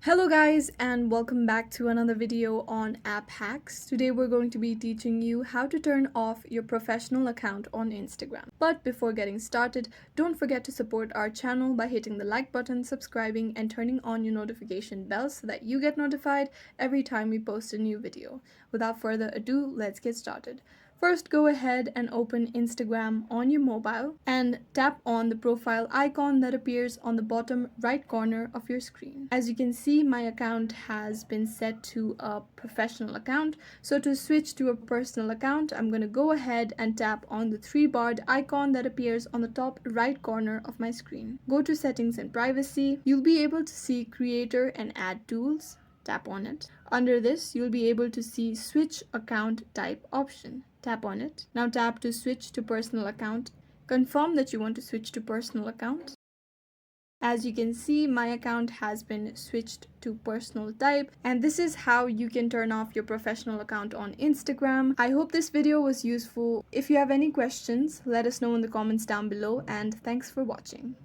Hello guys and welcome back to another video on app hacks. Today we're going to be teaching you how to turn off your professional account on Instagram. But before getting started, don't forget to support our channel by hitting the like button, subscribing and turning on your notification bell so that you get notified every time we post a new video. Without further ado, let's get started. First, go ahead and open Instagram on your mobile and tap on the profile icon that appears on the bottom right corner of your screen. As you can see, my account has been set to a professional account. So to switch to a personal account, I'm going to go ahead and tap on the three-barred icon that appears on the top right corner of my screen. Go to settings and privacy. You'll be able to see creator and ad tools. Tap on it. Under this, you'll be able to see switch account type option. Tap on it. Now tap to switch to personal account. Confirm that you want to switch to personal account. As you can see, my account has been switched to personal type, and this is how you can turn off your professional account on Instagram. I hope this video was useful. If you have any questions, let us know in the comments down below, and thanks for watching.